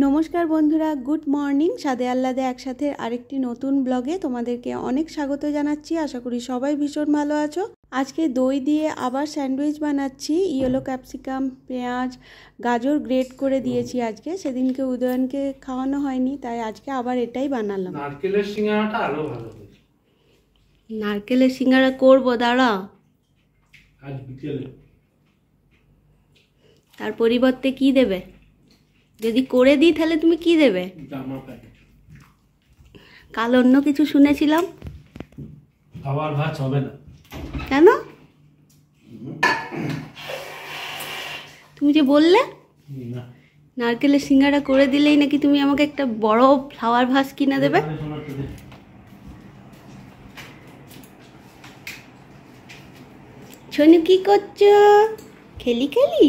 নমস্কার বন্ধুরা, good morning. স্বাদে আহ্লাদে একসাথে আরেকটি নতুন ব্লগে তোমাদেরকে অনেক স্বাগত জানাচ্ছি। আশা করি সবাই ভীষণ ভালো আছো। আজকে দই দিয়ে আবার স্যান্ডউইচ বানাচ্ছি। ইয়েলো ক্যাপসিকাম, পেঁয়াজ, গাজর গ্রেট করে দিয়েছি আজকে। সেদিনকে উদয়নকে খাওয়ানো হয়নি, তাই আজকে আবার এটাই বানালাম। নারকেলের সিঙ্গারাটা আরো ভালো হয়েছে। নারকেলের সিঙ্গারা করবো, দাঁড়া। আজ বিকেলে তার পরিবর্তে কি দেবে? যদি করে দিই তাহলে তুমি কি দেবে? জামা প্যান্ট। কাল অন্য কিছু শুনেছিলাম। খাবার ভাত হবে না। কেন? তুমি যে বললে না, নারকেলের সিঙ্গারা করে দিলেই নাকি তুমি আমাকে একটা বড় ফ্লাওয়ার ভাস কিনে দেবে। সোনু কি করছো? খেলি খেলি।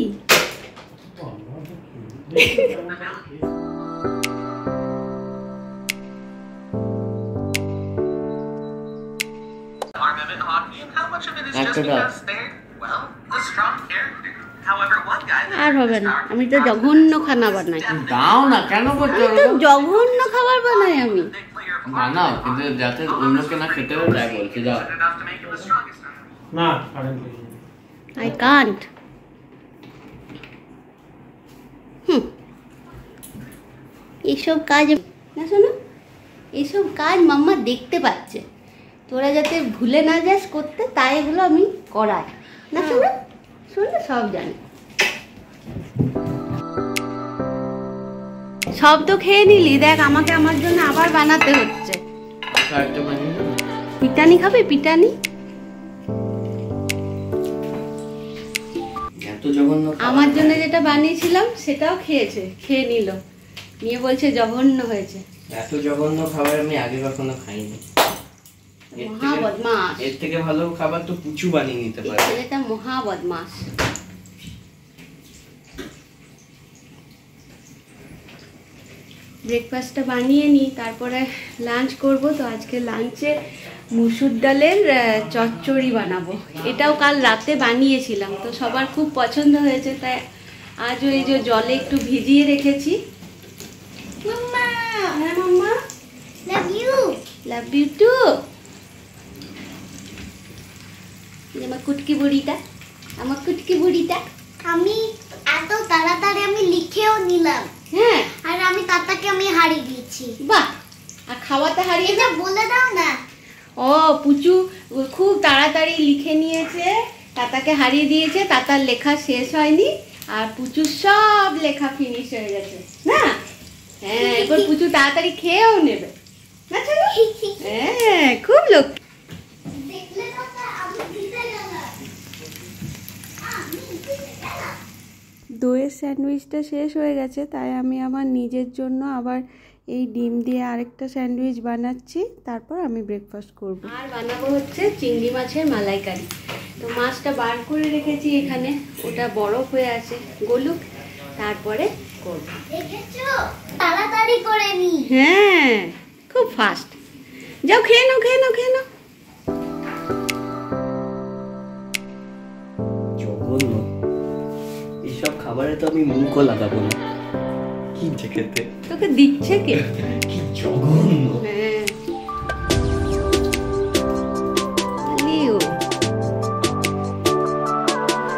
আর হবে না, আমি তো জঘন্য খানা বানাই। দাও না, কেন করছো? জঘন্য খাবার বানাই আমি। বানাও, কিন্তু যাতে অন্যকে না খেতে দেয় বলছে। যাও না, কারেন্ট নেই। I can't. এইসব কাজ না, শোনো, এইসব কাজ মাম্মা দেখতে পাচ্ছে। তোরা যাতে ভুলে না যাস করতে, তাই এগুলো আমি করাই না। শোনো শোনো, সব জানি। সব তো খেয়ে নিলি, দেখ আমাকে আমার জন্য আবার বানাতে হচ্ছে। পিটানি খাবে? পিটানি আমার জন্য যেটা বানিয়েছিলাম সেটাও খেয়ে নিল, নিয়ে বলছে জঘন্য হয়েছে। এত জঘন্য খাবার আমি আগে কখনো খাইনি। মহা বদমাস। এর থেকে ভালো খাবার তো পুচু বানিয়ে নিতে পারে। এটা মহা বদমাস। ব্রেকফাস্টটা বানিয়ে নিই, তারপরে লাঞ্চ করব। তো আজকে লাঞ্চে মুসুর ডালের চচ্চড়ি বানাবো। এটাও কাল রাতে বানিয়েছিলাম, তো সবার খুব পছন্দ হয়েছে, তাই আজও এই যে জলে একটু ভিজিয়ে রেখেছি। মাম্মা, হ্যাঁ মাম্মা, লাভ ইউ টু। আমার কুটকি বুড়িটা, আমার কুটকি বুড়িটা। আমি এত তাড়াতাড়ি আমি লিখেও নিলাম। হ্যাঁ, আর আমি তাতাকে আমি হারিয়ে দিয়েছি। বাহ, আর খাওয়াতে হারিয়ে এটা বলে দাও না। ও, পুচু খুব তাড়াতাড়ি লিখে নিয়েছে, তাতাকে হারিয়ে দিয়েছে। তাতার লেখা শেষ হয়নি, আর পুচুর সব লেখা ফিনিশ হয়ে গেছে না। হ্যাঁ, এবার পুচু তাড়াতাড়ি খেয়েও নেবে না। চলো, হ্যাঁ, খুব লোক। দেখলে তাতা আমি দিতে গেলাম। দইয়ের স্যান্ডউইচটা শেষ হয়ে গেছে, তাই আমি আমার নিজের জন্য আবার এই ডিম দিয়ে আরেকটা স্যান্ডউইচ বানাচ্ছি। তারপর আমি ব্রেকফাস্ট করব। আর বানাবো হচ্ছে চিংড়ি মাছের মালাইকারি। তো মাছটা বার করে রেখেছি এখানে, ওটা বরফ হয়ে আছে, গলুক, তারপরে করব। দেখেছো, তাড়াতাড়ি করে নি। হ্যাঁ, খুব ফাস্ট। যাও খেয়ে নাও, খেয়ে নাও, খেয়ে নাও। জঘন্য এইসব খাবারে তো আমি মুখও লাগাবো না। কি যে খেতে, তোকে দিচ্ছে কে? কি জঘন্য। হ্যাঁ,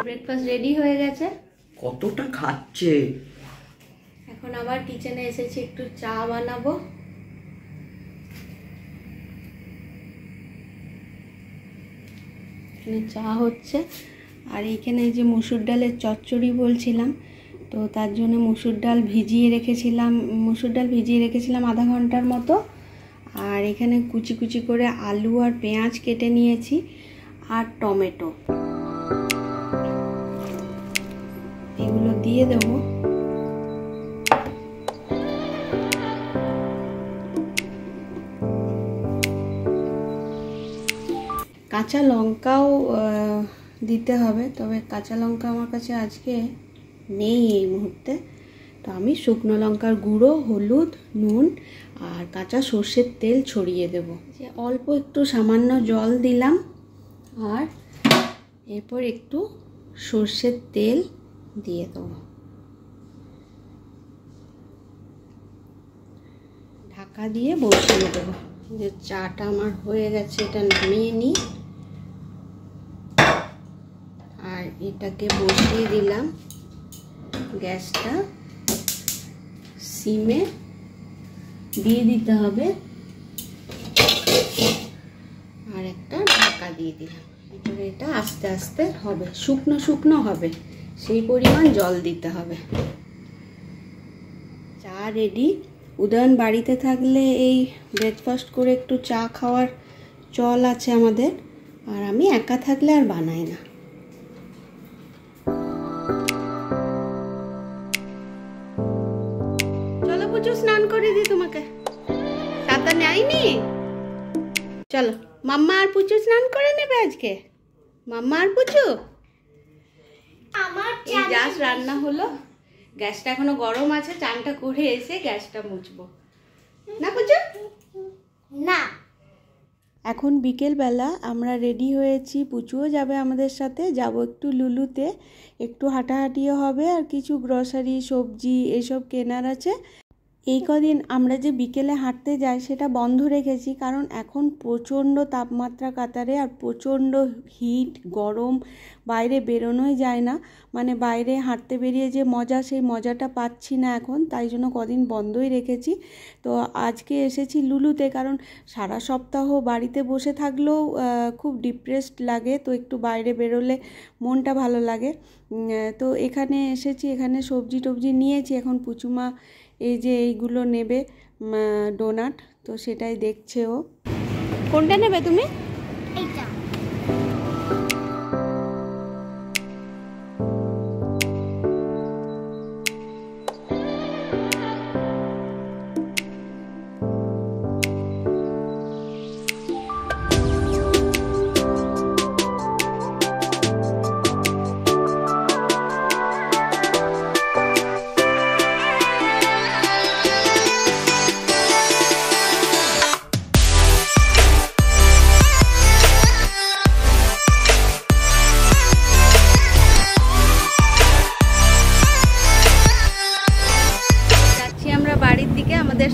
ব্রেকফাস্ট রেডি হয়ে গেছে। কতটা খাচ্ছে। এখন আবার কিচেনে এসেছি, একটু চা বানাবো। এখানে চা হচ্ছে, আর এইখানে যে মুসুর ডালের চচ্চড়ি বলছিলাম, তো তার জন্য মুসুর ডাল ভিজিয়ে রেখেছিলাম আধা ঘন্টার মতো। আর এখানে কুচি কুচি করে আলু আর পেঁয়াজ কেটে নিয়েছি, আর টমেটো, এগুলো দিয়ে দেবো। কাঁচা লঙ্কাও দিতে হবে, তবে কাঁচা লঙ্কা আমার কাছে আজকে নেই এই মুহূর্তে। তো আমি শুকনো লঙ্কার গুঁড়ো, হলুদ, নুন আর কাঁচা সর্ষের তেল ছড়িয়ে দেব। যে অল্প একটু সামান্য জল দিলাম, আর এরপর একটু সর্ষের তেল দিয়ে দেবো। ঢাকা দিয়ে বসিয়ে দেবো। যে চাটা আমার হয়ে গেছে, এটা নামিয়ে নিই। আর এটাকে বসিয়ে দিলাম গ্যাসটা সিমে দিয়ে দিতে হবে, আর একটা ঢাকা দিয়ে দিলাম। এবারে এটা আস্তে আস্তে হবে, শুকনো শুকনো হবে, সেই পরিমাণ জল দিতে হবে। চা রেডি। উদয়ন বাড়িতে থাকলে এই ব্রেকফাস্ট করে একটু চা খাওয়ার চল আছে আমাদের, আর আমি একা থাকলে আর বানাই না। চলো পুচু, স্নান করে দিই তোমাকে। সাঁতার নেয়নি? চলো, মাম্মা আর পুচু স্নান করে নেবে আজকে। মাম্মা আর পুচু। আমার এই জাস্ট রান্না হলো, গ্যাসটা এখনো গরম আছে, চানটা করে এসে গ্যাসটা মুছবো না পুচু? না, এখন বিকেলবেলা আমরা রেডি হয়েছি, পুচুও যাবে আমাদের সাথে। যাব একটু লুলুতে, একটু হাঁটাহাঁটিও হবে, আর কিছু গ্রসারি সবজি এসব কেনার আছে। এই কদিন আমরা যে বিকেলে হাঁটতে যাই সেটা বন্ধ রেখেছি, কারণ এখন প্রচণ্ড তাপমাত্রা কাতারে, আর প্রচণ্ড হিট গরম, বাইরে বেরোনোই যায় না। মানে বাইরে হাঁটতে বেরিয়ে যে মজা, সেই মজাটা পাচ্ছি না এখন, তাই জন্য কদিন বন্ধই রেখেছি। তো আজকে এসেছি লুলুতে, কারণ সারা সপ্তাহ বাড়িতে বসে থাকলেও খুব ডিপ্রেসড লাগে, তো একটু বাইরে বেরোলে মনটা ভালো লাগে। তো এখানে এসেছি, এখানে সবজি টবজি নিয়েছি। এখন পুচুমা এই যে এইগুলো নেবে, ডোনাট, তো সেটাই দেখছে ও। কোনটা নেবে তুমি? এইটা।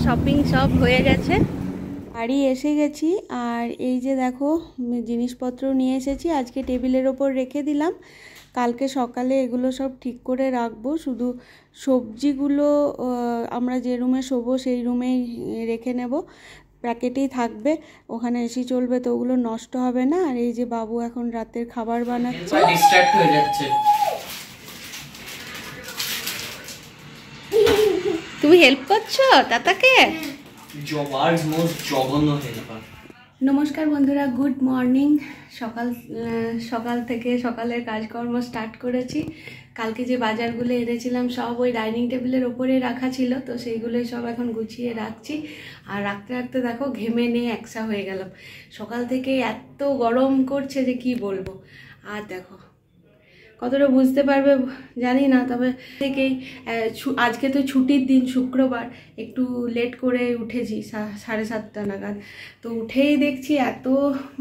শপিং সব হয়ে গেছে, বাড়ি এসে গেছি। আর এই যে দেখো জিনিসপত্র নিয়ে এসেছি, আজকে টেবিলের ওপর রেখে দিলাম, কালকে সকালে এগুলো সব ঠিক করে রাখবো। শুধু সবজিগুলো আমরা যে রুমে শোবো সেই রুমেই রেখে নেব, প্যাকেটেই থাকবে, ওখানে এসি চলবে, তো ওগুলো নষ্ট হবে না। আর এই যে বাবু এখন রাতের খাবার বানাচ্ছে, ডিস্ট্রাক্ট হয়ে যাচ্ছে। তুমি হেল্প করছো দাদাকে? ওয়ার্ল্ডস মোস্ট জঘন্য হেল্পার। নমস্কার বন্ধুরা, গুড মর্নিং। সকাল থেকে সকালের কাজকর্ম স্টার্ট করেছি। কালকে যে বাজারগুলো এনেছিলাম সব ওই ডাইনিং টেবিলের ওপরে রাখা ছিল, তো সেইগুলোই সব এখন গুছিয়ে রাখছি। আর রাখতে রাখতে দেখো ঘেমে নিয়ে একসা হয়ে গেলাম। সকাল থেকে এত গরম করছে যে কি বলবো। আর দেখো কতটা বুঝতে পারবে জানি না, তবে থেকেই আজকে তো ছুটির দিন, শুক্রবার, একটু লেট করে উঠেছি 7:30 নাগাদ। তো উঠেই দেখছি এত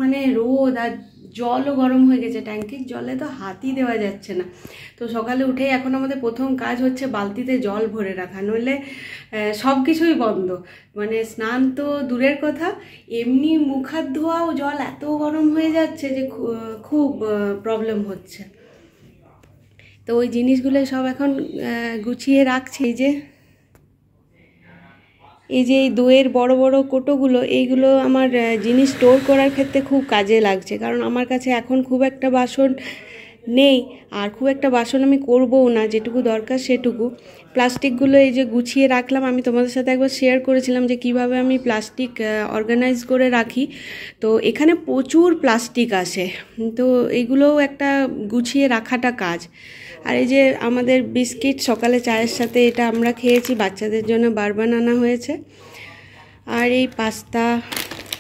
মানে রোদ, আর জলও গরম হয়ে গেছে, ট্যাঙ্কির জলে তো হাতই দেওয়া যাচ্ছে না। তো সকালে উঠেই এখন আমাদের প্রথম কাজ হচ্ছে বালতিতে জল ভরে রাখা, নইলে সব কিছুই বন্ধ। মানে স্নান তো দূরের কথা, এমনি মুখ হাত ধোয়াও জল এত গরম হয়ে যাচ্ছে যে খুব প্রবলেম হচ্ছে। তো ওই জিনিসগুলো সব এখন গুছিয়ে রাখছি। এই যে এই দইয়ের বড় বড় কোটোগুলো, এইগুলো আমার জিনিস স্টোর করার ক্ষেত্রে খুব কাজে লাগছে, কারণ আমার কাছে এখন খুব একটা বাসন নেই, আর খুব একটা বাসন আমি করবও না, যেটুকু দরকার সেটুকু। প্লাস্টিকগুলো এই যে গুছিয়ে রাখলাম, আমি তোমাদের সাথে একবার শেয়ার করেছিলাম যে কিভাবে আমি প্লাস্টিক অর্গানাইজ করে রাখি। তো এখানে প্রচুর প্লাস্টিক আসে, তো এইগুলোও একটা গুছিয়ে রাখাটা কাজ। আর এই যে আমাদের বিস্কিট সকালে চায়ের সাথে এটা আমরা খেয়েছি, বাচ্চাদের জন্য বারবান আনা হয়েছে। আর এই পাস্তা,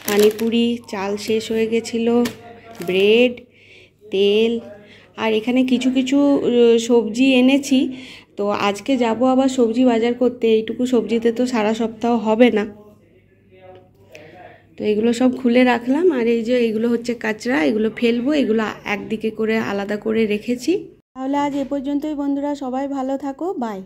পানিপুরি, চাল শেষ হয়ে গেছিলো, ব্রেড, তেল, আর এখানে কিছু কিছু সবজি এনেছি। তো আজকে যাব আবার সবজি বাজার করতে, এইটুকু সবজিতে তো সারা সপ্তাহ হবে না, তো এগুলো সব খুলে রাখলাম। আর এই যে এগুলো হচ্ছে কাঁচরা, এগুলো ফেলবো, এগুলো একদিকে করে আলাদা করে রেখেছি। তাহলে আজ এ পর্যন্তই বন্ধুরা, সবাই ভালো থাকো, বাই।